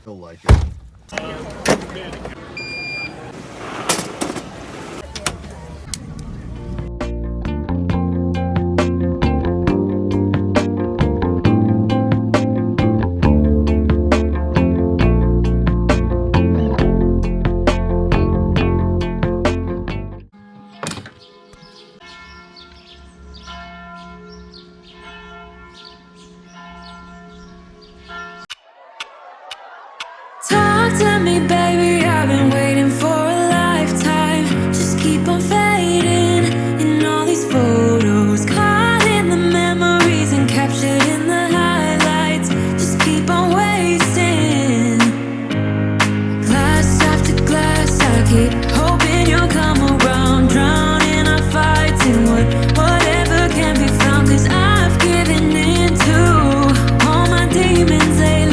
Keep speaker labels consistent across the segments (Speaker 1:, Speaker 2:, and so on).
Speaker 1: He'll like it.
Speaker 2: Talk to me, baby, I've been waiting for a lifetime. Just keep on fading in all these photos, caught in the memories and captured in the highlights. Just keep on wasting glass after glass. I keep hoping you'll come around, drowning our fights in whatever can be found. 'Cause I've given in to all my demons lately.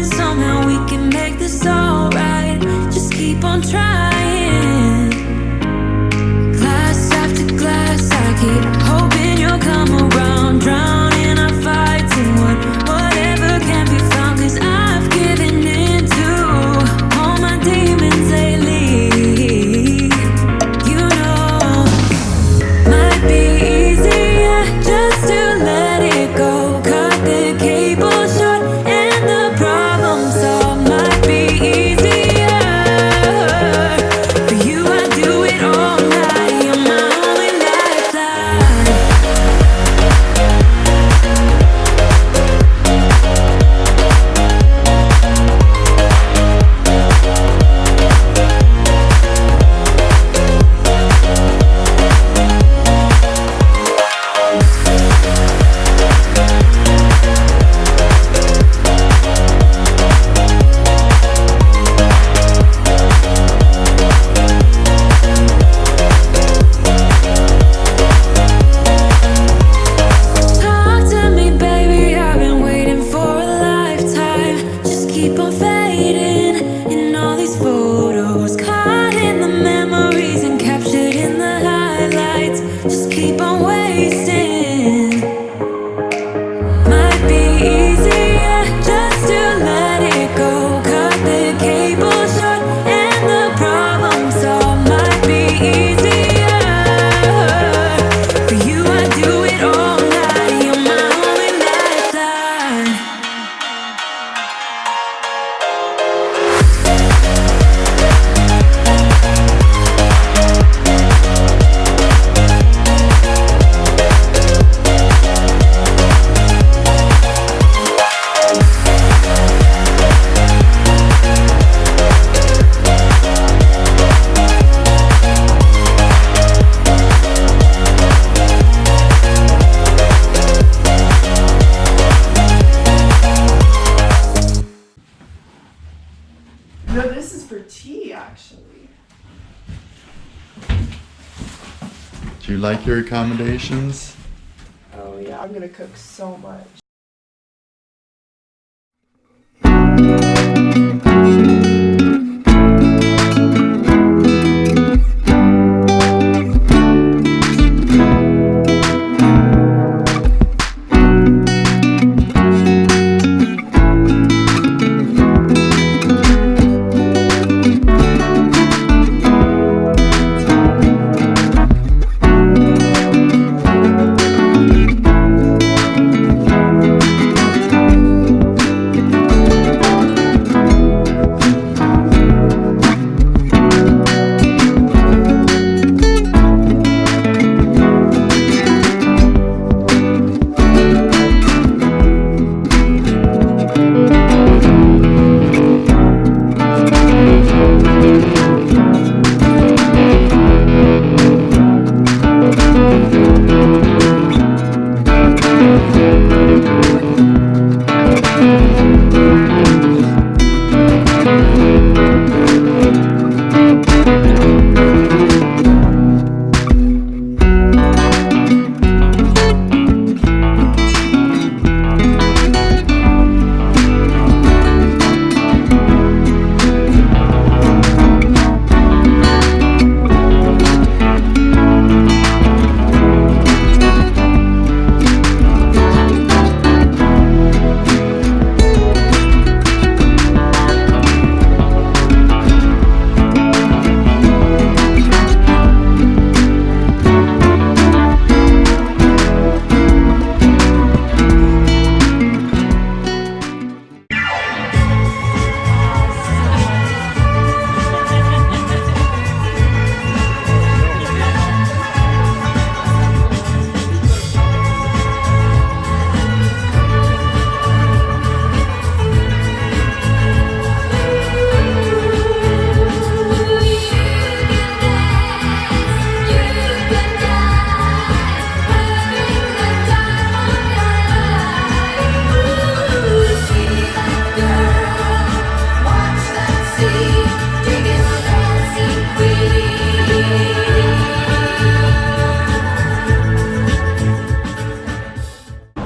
Speaker 2: Somehow we can make this alright. Just keep on trying. Glass after glass, I keep hoping you'll come around, drowning our fights in whatever can be found. 'Cause I've given in to all my demons lately. You know, might be easier just to let it go. Cut the cable short and the problems all might be easier. For you I do it all night. You're my only lifeline. Talk to me, baby, I've been waiting for a lifetime. Just keep on fading in all these photos, caught in the memories and captured in the highlights. Just keep on wasting. Might be easier just to let it go. Cut the cable short and the problems all might be easier. For you I do it all night. You're my only lifeline.
Speaker 3: No, this is for tea, actually.
Speaker 1: Do you like your accommodations?
Speaker 3: Oh yeah, I'm gonna cook so much.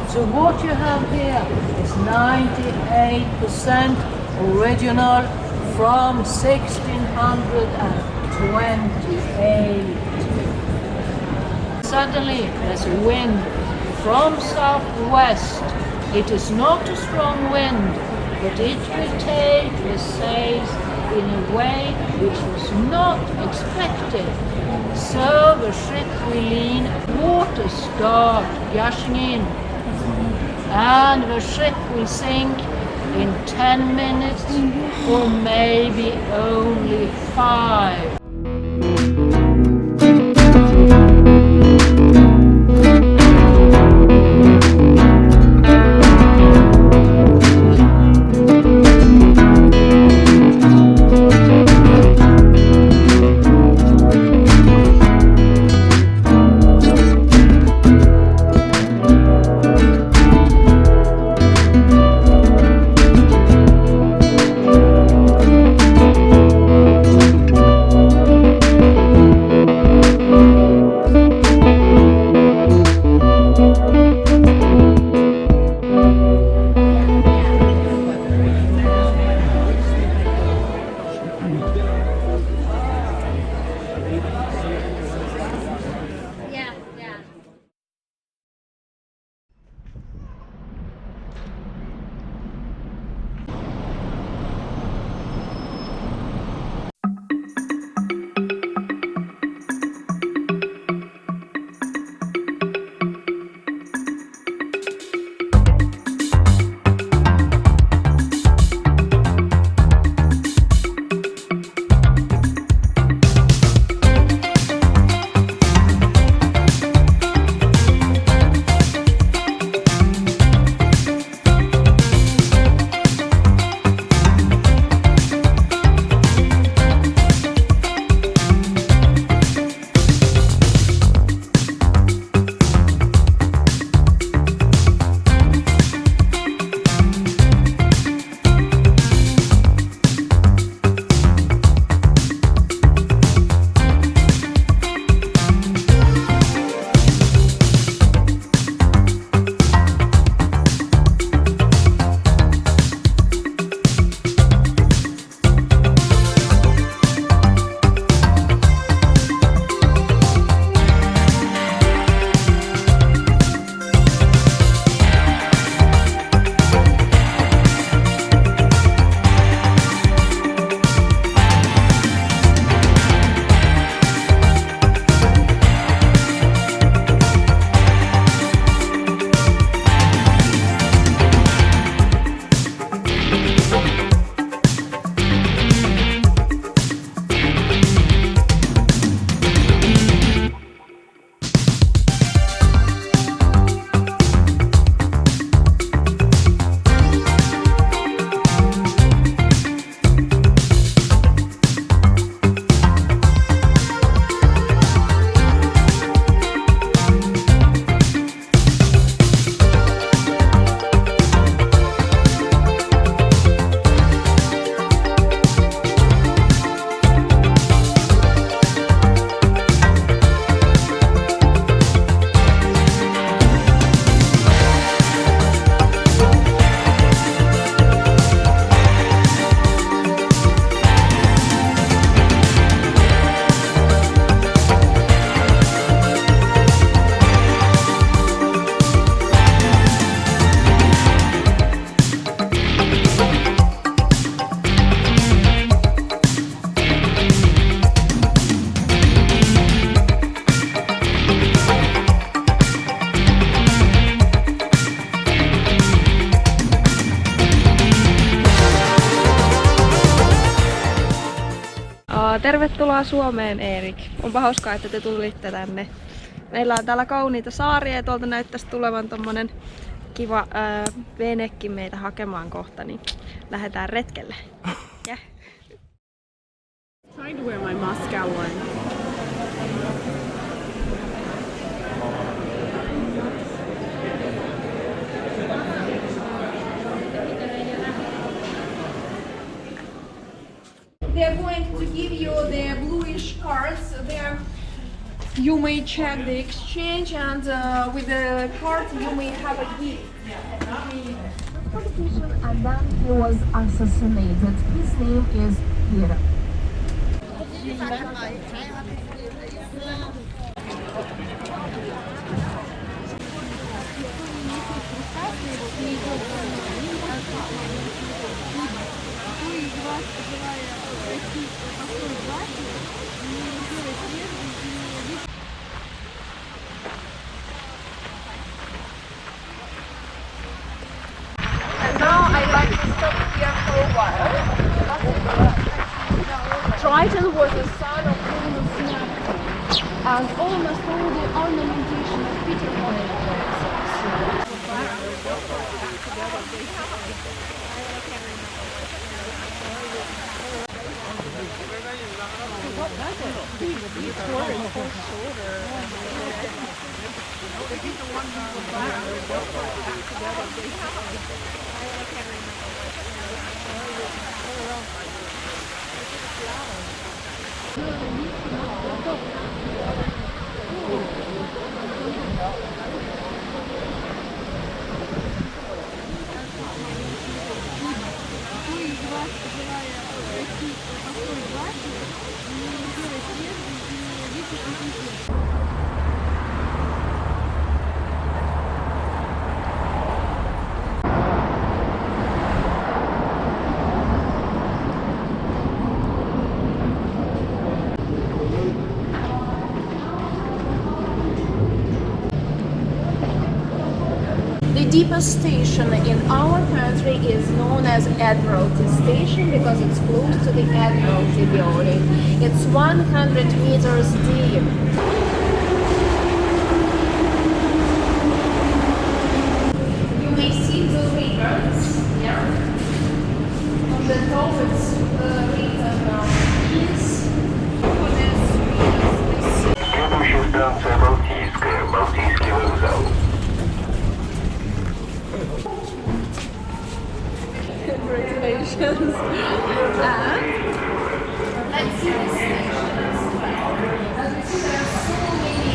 Speaker 4: So what you have here is 98% original from 1628. Suddenly there's a wind from southwest. It is not a strong wind, but it will take the sails in a way which was not expected. So the ship will lean, water start gushing in, and the ship will sink in 10 minutes or maybe only 5.
Speaker 5: Tervetuloa Suomeen, Erik. Onpa hauskaa, että te tulitte tänne. Meillä on täällä kauniita saaria ja tuolta näyttäisi tulevan tommonen kiva venekin meitä hakemaan kohta, niin lähdetään retkelle. Yeah.
Speaker 6: Trying to wear my Moscow one.
Speaker 7: They're going to give you the bluish cards. There, you may check the exchange, and with the card, you may have a gift.
Speaker 8: And then he was assassinated. His name is Peter.
Speaker 7: Now I'd like to stop here for a while. Triton was the son of Nynahamn, and almost all the ornamentation of Petersburg. The deepest station in our country is known as Admiralty Station because it's close to the Admiralty building. It's 100 meters deep. You may see the regards here. On the top it's written peace. For this reason,
Speaker 9: Следующая станция Балтийская, Балтийский вокзал.
Speaker 7: Congratulations. And let's see the stations. As you see, there are so many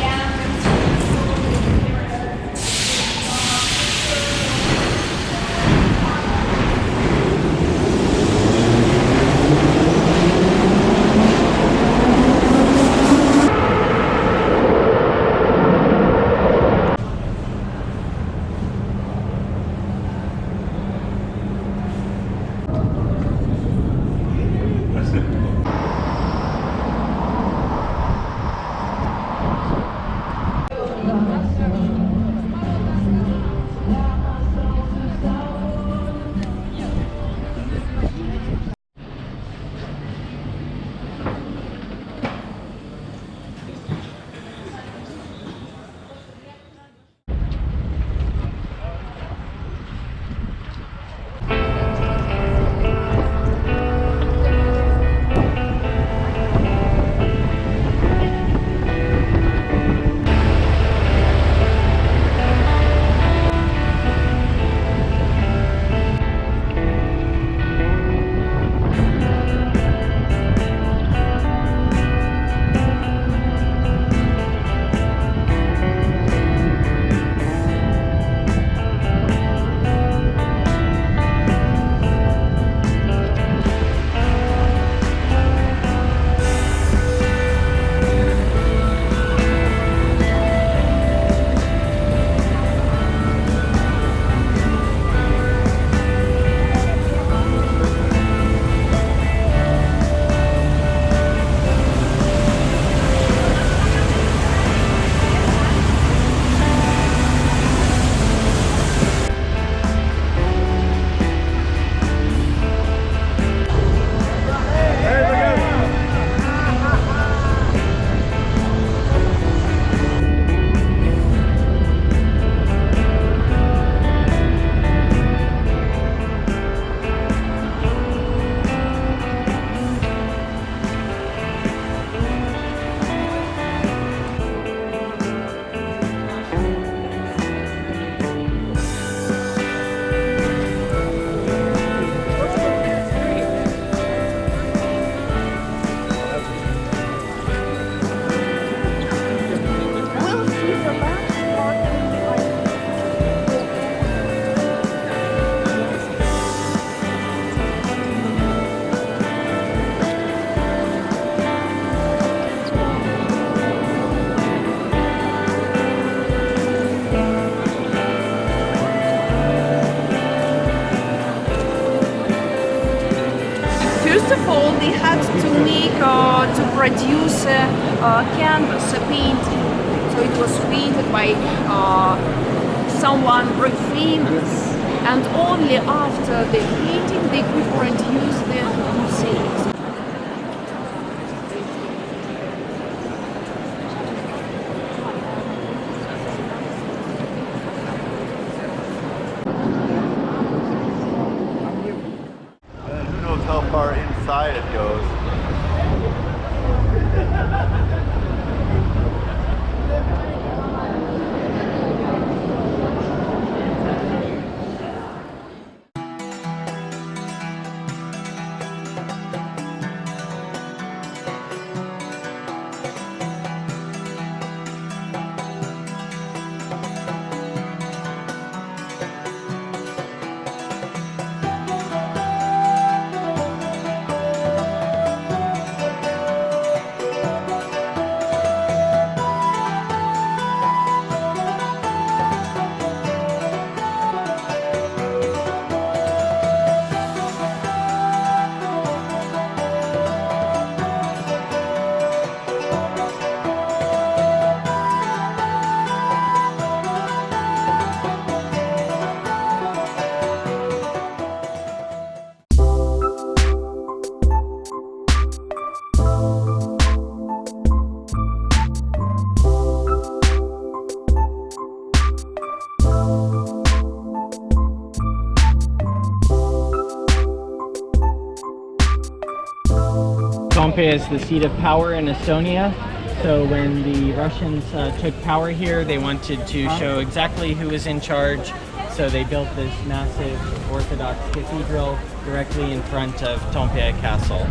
Speaker 7: produce canvas, a painting. So it was painted by someone very famous, and only after the painting they could produce the mosaics.
Speaker 1: Who knows how far inside it goes?
Speaker 6: Toompea is the seat of power in Estonia. So when the Russians took power here, they wanted to show exactly who was in charge. So they built this massive Orthodox cathedral directly in front of Toompea Castle.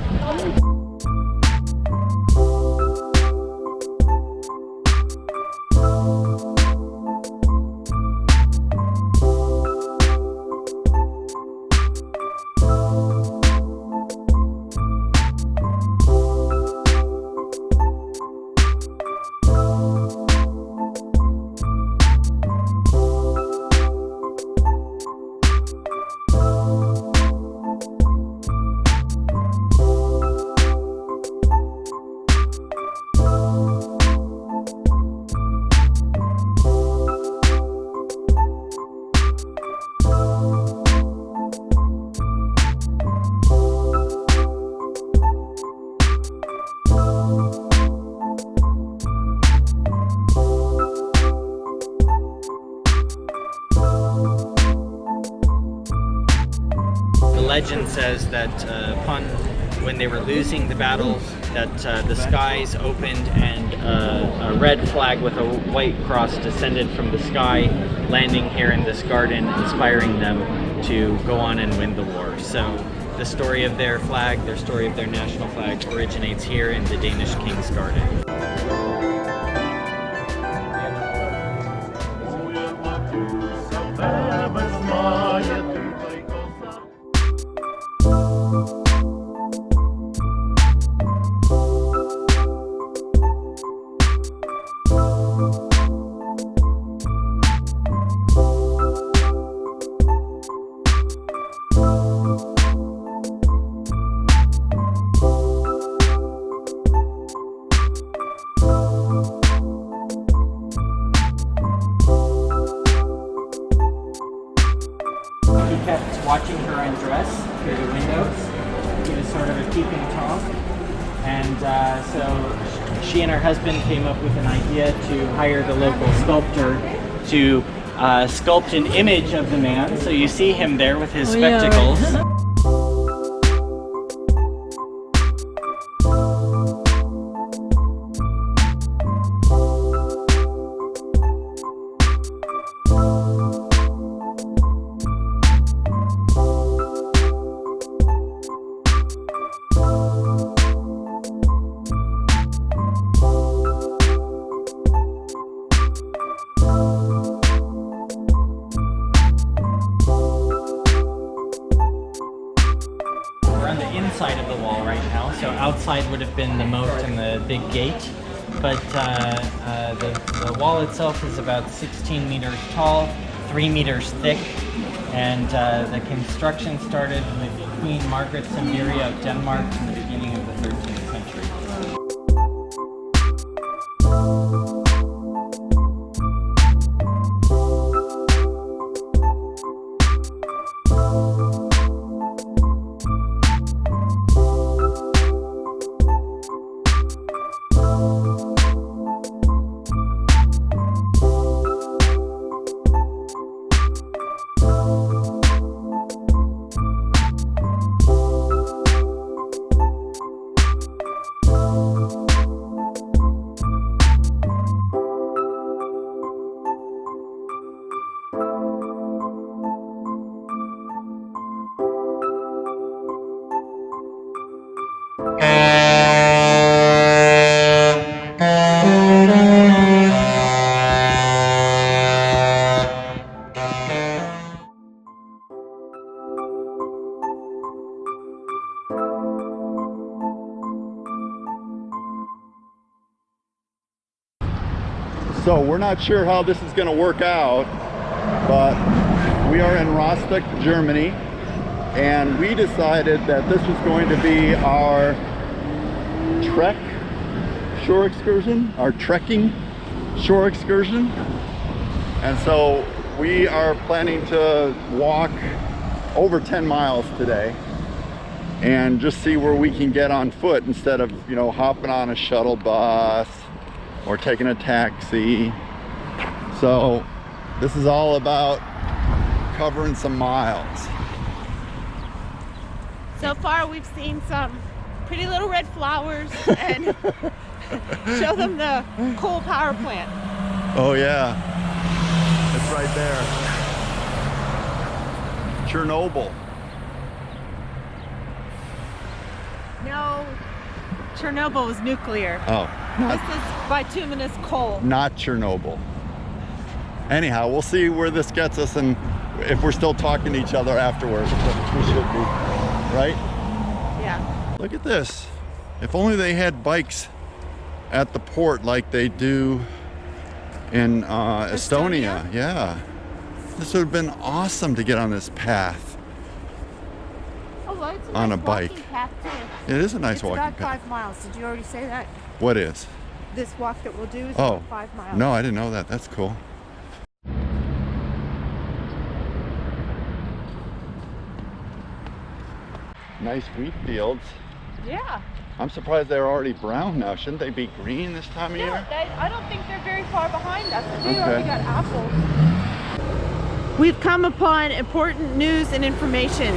Speaker 6: Legend says that when they were losing the battles, that the skies opened and a red flag with a white cross descended from the sky, landing here in this garden, inspiring them to go on and win the war. So the story of their flag, their story of their national flag, originates here in the Danish King's Garden. Kept watching her undress through the windows. He was sort of a peeping Tom. And so she and her husband came up with an idea to hire the local sculptor to sculpt an image of the man. So you see him there with his spectacles. Inside of the wall right now, so outside would have been the moat and the big gate, but the wall itself is about 16 meters tall, 3 meters thick, and the construction started with Queen Margaret Sambiria of Denmark in the beginning of the 13th century.
Speaker 1: So we're not sure how this is going to work out, but we are in Rostock, Germany, and we decided that this was going to be our trek shore excursion, our trekking shore excursion. And so we are planning to walk over 10 miles today and just see where we can get on foot instead of, you know, hopping on a shuttle bus or taking a taxi. So this is all about covering some miles.
Speaker 10: So far we've seen some pretty little red flowers and show them the coal power plant.
Speaker 1: Oh yeah, it's right there. Chernobyl.
Speaker 10: No, Chernobyl was nuclear.
Speaker 1: Oh,
Speaker 10: This is bituminous coal.
Speaker 1: not Chernobyl. Anyhow, we'll see where this gets us and if we're still talking to each other afterwards, which we should be, right?
Speaker 10: Yeah.
Speaker 1: Look at this. If only they had bikes at the port like they do in Estonia. Yeah. This would have been awesome to get on this path
Speaker 10: Oh, well, it's a
Speaker 1: on
Speaker 10: nice
Speaker 1: a bike.
Speaker 10: walking path too.
Speaker 1: It is a nice
Speaker 10: It's
Speaker 1: walking
Speaker 10: about
Speaker 1: path.
Speaker 10: 5 miles. Did you already say that?
Speaker 1: What is?
Speaker 10: This walk that we'll do is
Speaker 1: Oh,
Speaker 10: about 5 miles.
Speaker 1: no, I didn't know that. That's cool. Nice wheat fields.
Speaker 10: Yeah.
Speaker 1: I'm surprised they're already brown now. Shouldn't they be green this time of
Speaker 10: No,
Speaker 1: year?
Speaker 10: I don't think they're very far behind us. We
Speaker 1: Okay.
Speaker 10: already got apples. We've come upon important news and information.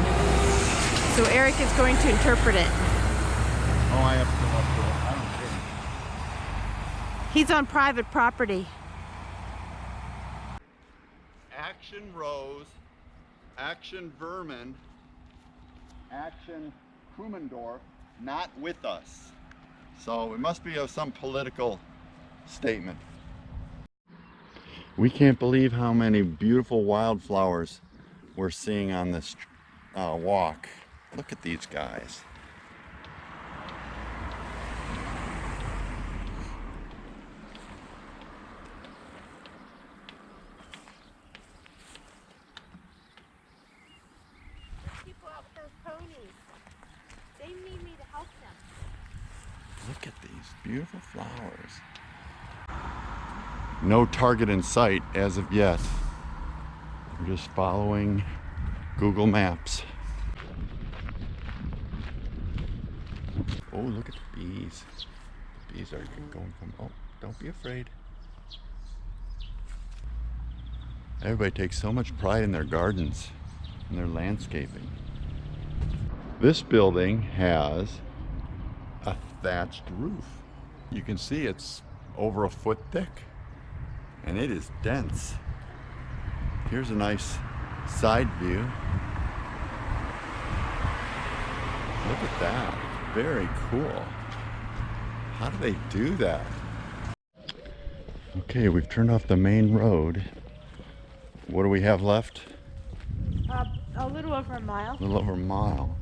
Speaker 10: So Eric is going to interpret it.
Speaker 1: Oh, I have to go up to it. I don't care.
Speaker 10: He's on private property.
Speaker 1: Action Rose, Action Vermin, Action Krumendorf, not with us. So it must be of some political statement. We can't believe how many beautiful wildflowers we're seeing on this walk. Look at these guys.
Speaker 10: People out with those ponies. They need me to help them.
Speaker 1: Look at these beautiful flowers. No target in sight as of yet. We're just following Google Maps. Oh, look at the bees. The bees are going from, oh, don't be afraid. Everybody takes so much pride in their gardens and their landscaping. This building has a thatched roof. You can see it's over a foot thick and it is dense. Here's a nice side view. Look at that. Very cool. How do they do that? Okay, we've turned off the main road. What do we have left?
Speaker 10: A little over a mile.
Speaker 1: A little over a mile.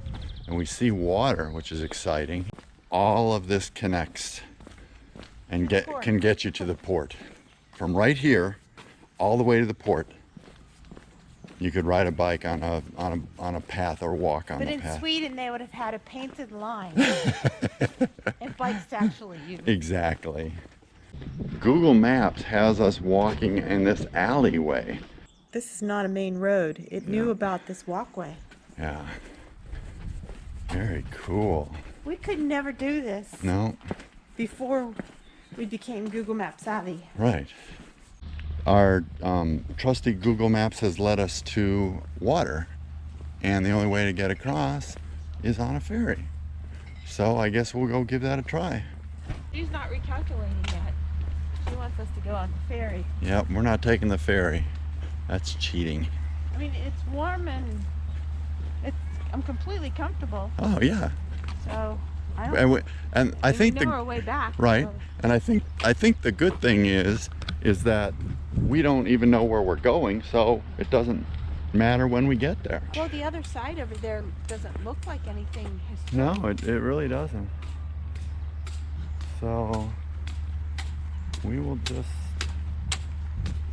Speaker 1: And we see water, which is exciting. All of this connects and can get you to the port. From right here all the way to the port. You could ride a bike on a path or walk on
Speaker 10: But
Speaker 1: the
Speaker 10: in
Speaker 1: path.
Speaker 10: Sweden, they would have had a painted line. And bikes to actually use.
Speaker 1: Exactly. Google Maps has us walking in this alleyway.
Speaker 10: This is not a main road. It knew about this walkway.
Speaker 1: Yeah. Very cool.
Speaker 10: We could never do this
Speaker 1: No,
Speaker 10: before we became Google Maps savvy.
Speaker 1: right. Our trusty Google Maps has led us to water, and the only way to get across is on a ferry. So I guess we'll go give that a try.
Speaker 10: She's not recalculating yet. She wants us to go on the ferry.
Speaker 1: Yep, we're not taking the ferry. That's cheating.
Speaker 10: I mean, it's warm and I'm completely comfortable.
Speaker 1: Oh yeah.
Speaker 10: So I don't.
Speaker 1: And I think
Speaker 10: know our way back.
Speaker 1: right.
Speaker 10: So.
Speaker 1: And I think the good thing is that we don't even know where we're going, so it doesn't matter when we get there.
Speaker 10: Well, the other side over there doesn't look like anything has
Speaker 1: No, it really doesn't. So we will just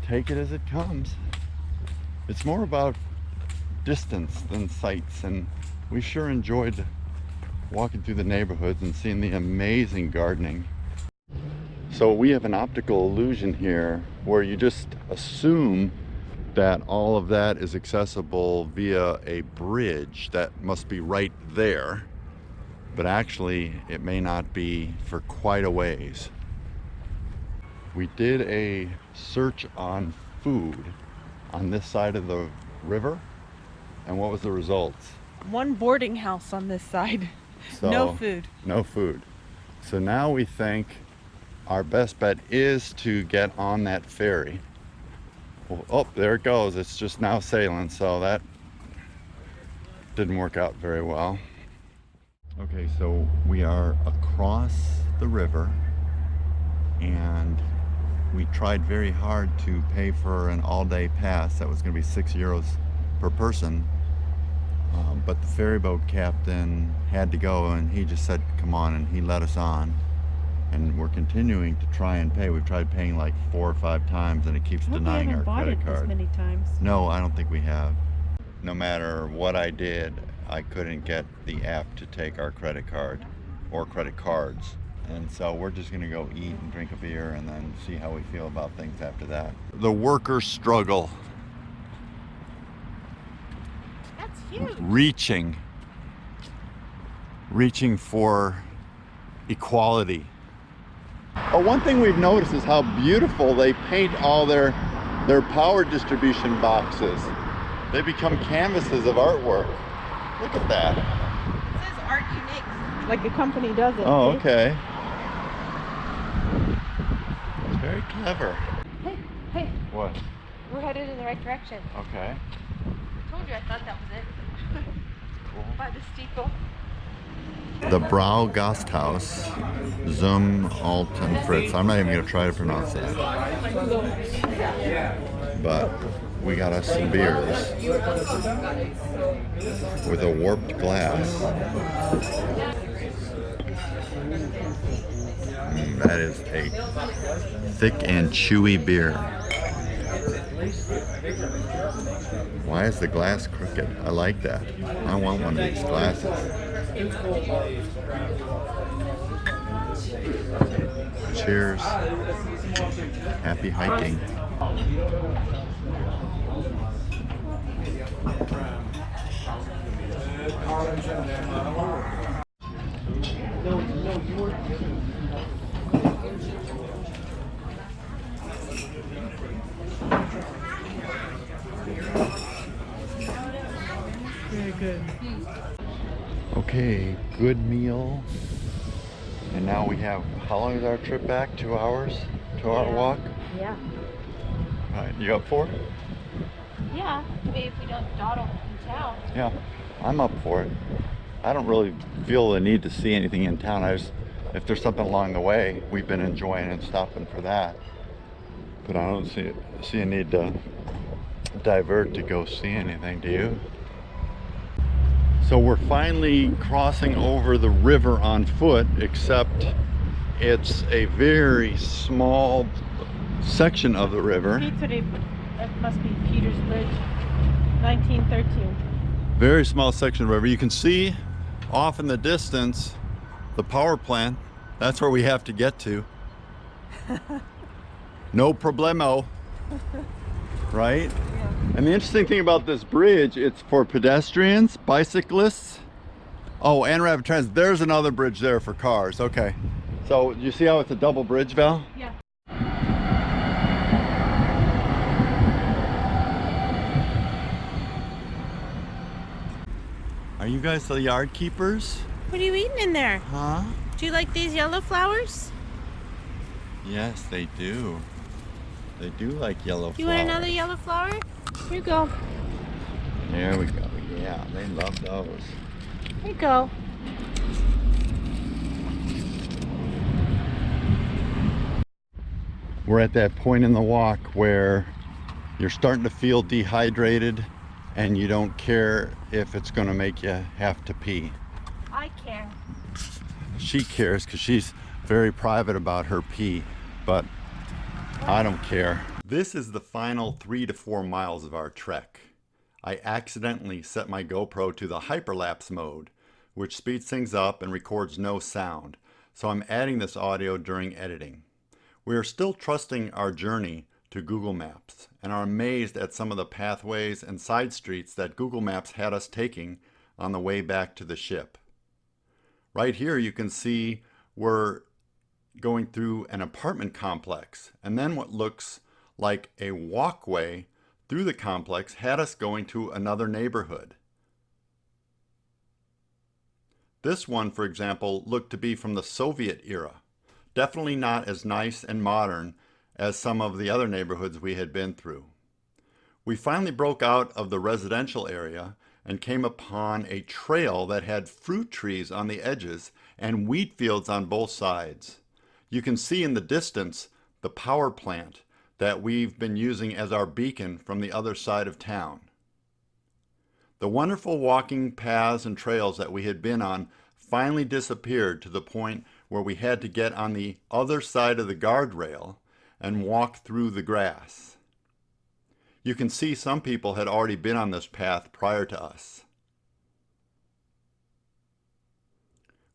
Speaker 1: take it as it comes. It's more about distance than sights, and we sure enjoyed walking through the neighborhoods and seeing the amazing gardening. So we have an optical illusion here where you just assume that all of that is accessible via a bridge that must be right there, but actually it may not be for quite a ways. We did a search on food on this side of the river, and what was the results?
Speaker 10: One boarding house on this side.
Speaker 1: So,
Speaker 10: no food.
Speaker 1: No food. So now we think our best bet is to get on that ferry. Well, oh, there it goes. It's just now sailing, so that didn't work out very well. Okay, so we are across the river, and we tried very hard to pay for an all-day pass. That was going to be €6 per person. But the ferry boat captain had to go, and he just said come on, and he let us on, and we're continuing to try and pay. We've tried paying like 4 or 5 times, and it keeps denying our credit card.
Speaker 10: This many times.
Speaker 1: No, I don't think we have. No matter what I did, I couldn't get the app to take our credit card or credit cards, and so we're just gonna go eat and drink a beer and then see how we feel about things after that. The worker struggle. Reaching for equality. Oh, one thing we've noticed is how beautiful they paint all their power distribution boxes. They become canvases of artwork. Look at that.
Speaker 10: It says art unique. Like a company does it.
Speaker 1: Oh, okay. Very clever.
Speaker 5: Hey,
Speaker 1: What?
Speaker 5: we're headed in the right direction.
Speaker 1: Okay.
Speaker 5: I told you I thought that was it.
Speaker 1: Cool.
Speaker 5: By the steeple.
Speaker 1: The Brau Gasthaus, Zum Alten Fritz. I'm not even going to try to pronounce that. But we got us some beers with a warped glass. That is a thick and chewy beer. Why is the glass crooked? I like that. I want one of these glasses. Cheers. Happy hiking.
Speaker 10: Very good.
Speaker 1: Okay, good meal. And now we have, how long is our trip back? 2 hours? 2-hour walk?
Speaker 5: Yeah.
Speaker 1: All right, you up for it?
Speaker 5: Yeah, maybe if we don't dawdle in town.
Speaker 1: Yeah, I'm up for it. I don't really feel the need to see anything in town. If there's something along the way, we've been enjoying and stopping for that. But I don't see a need to divert to go see anything, do you? So we're finally crossing over the river on foot, except it's a very small section of the river.
Speaker 10: It must be Petersburg, 1913.
Speaker 1: Very small section of the river. You can see off in the distance the power plant. That's where we have to get to. No problemo. Right?
Speaker 10: Yeah.
Speaker 1: And the interesting thing about this bridge, it's for pedestrians, bicyclists. Oh, and rapid transit. There's another bridge there for cars. Okay. So you see how it's a double bridge, Val?
Speaker 10: Yeah.
Speaker 1: Are you guys the yard keepers?
Speaker 10: What are you eating in there?
Speaker 1: Huh?
Speaker 10: Do you like these yellow flowers?
Speaker 1: Yes, they do. They do like yellow flowers.
Speaker 10: You want another yellow flower? Here you go.
Speaker 1: There we go. Yeah, they love those.
Speaker 10: Here you go.
Speaker 1: We're at that point in the walk where you're starting to feel dehydrated and you don't care if it's going to make you have to pee.
Speaker 5: I care.
Speaker 1: She cares because she's very private about her pee, but I don't care. This is the final 3 to 4 miles of our trek. I accidentally set my GoPro to the hyperlapse mode, which speeds things up and records no sound, so I'm adding this audio during editing. We are still trusting our journey to Google Maps and are amazed at some of the pathways and side streets that Google Maps had us taking on the way back to the ship. Right here you can see we're going through an apartment complex, and then what looks like a walkway through the complex had us going to another neighborhood. This one, for example, looked to be from the Soviet era. Definitely not as nice and modern as some of the other neighborhoods we had been through. We finally broke out of the residential area and came upon a trail that had fruit trees on the edges and wheat fields on both sides. You can see in the distance the power plant that we've been using as our beacon from the other side of town. The wonderful walking paths and trails that we had been on finally disappeared to the point where we had to get on the other side of the guardrail and walk through the grass. You can see some people had already been on this path prior to us.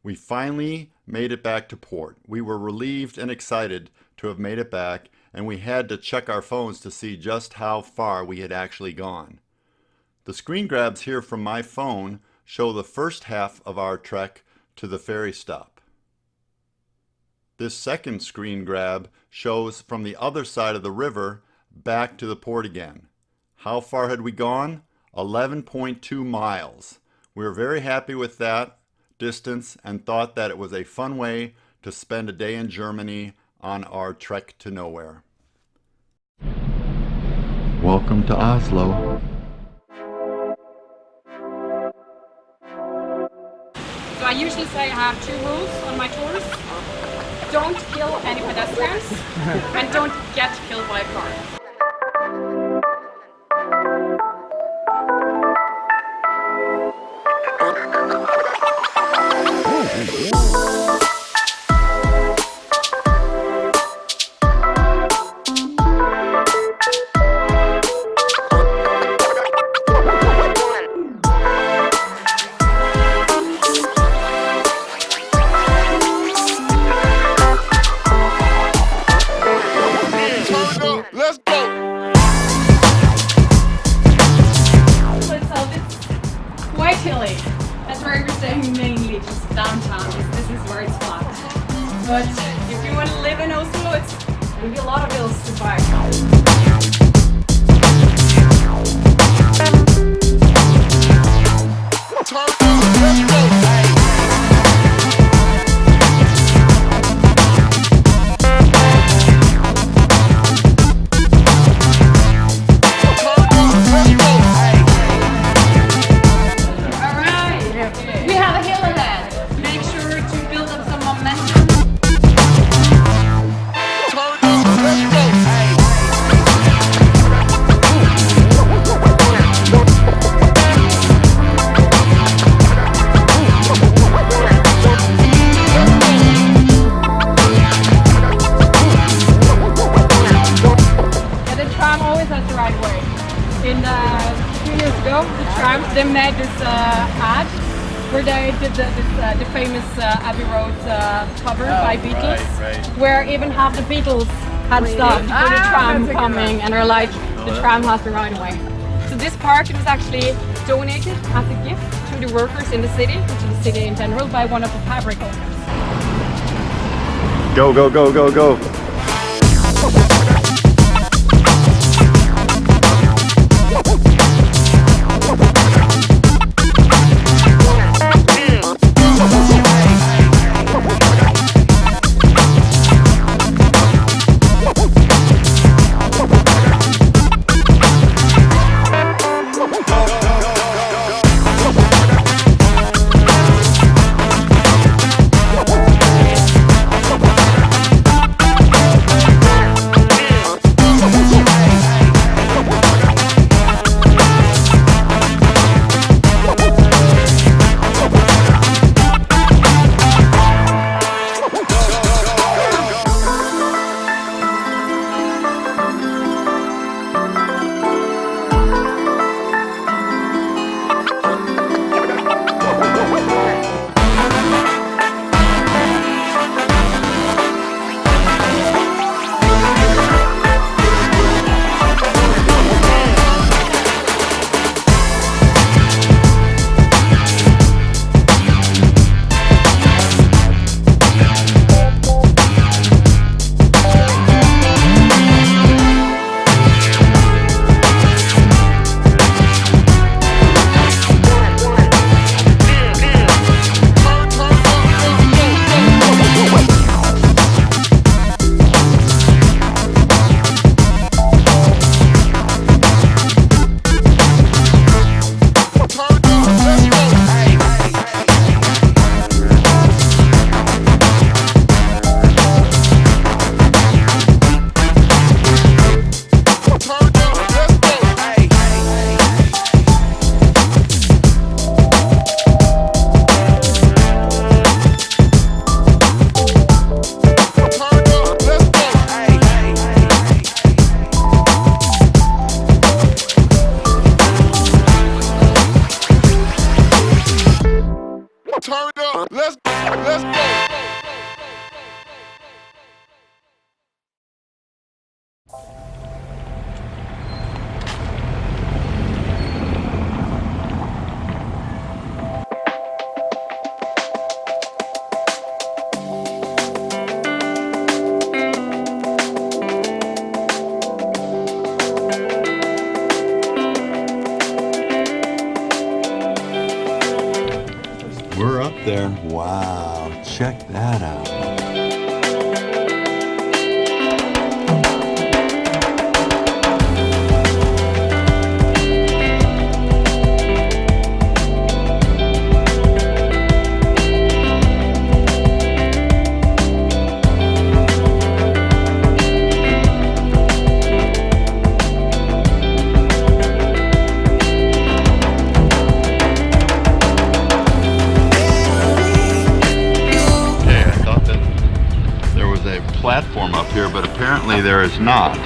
Speaker 1: We finally made it back to port. We were relieved and excited to have made it back, and we had to check our phones to see just how far we had actually gone. The screen grabs here from my phone show the first half of our trek to the ferry stop. This second screen grab shows from the other side of the river back to the port again. How far had we gone? 11.2 miles. We were very happy with that distance and thought that it was a fun way to spend a day in Germany on our trek to nowhere. Welcome to Oslo.
Speaker 11: So I usually say I have 2 rules on my tours. Don't kill any pedestrians and don't get killed by a car. That's where we're staying mainly, just downtown. This is where it's hot. But if you want to live in Oslo, there'll be a lot of bills to buy. They made this ad where they did the famous Abbey Road cover by Beatles, where even half the Beatles had stopped for the tram coming, and they're like, the tram has to ride away. So this park was actually donated as a gift to the workers in the city, to the city in general, by one of the fabric owners.
Speaker 1: Go, go, go, go, go. check that out. Platform up here, but apparently there is not.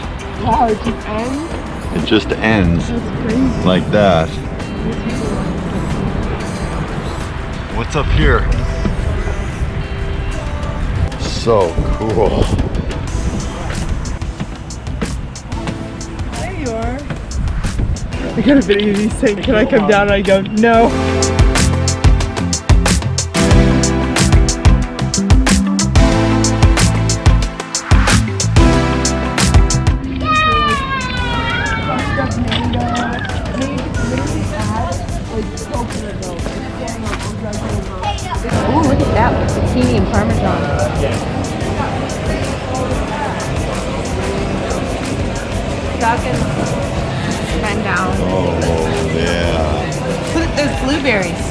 Speaker 3: Wow, it just ends?
Speaker 1: It just ends.
Speaker 3: That's crazy.
Speaker 1: Like that. What's up here? So cool.
Speaker 3: There you are. I got a video of these saying, can I come down? And I go, no.
Speaker 10: Oh, look at that with zucchini and parmesan. Duck and down.
Speaker 1: Oh, yeah.
Speaker 10: Look at those blueberries.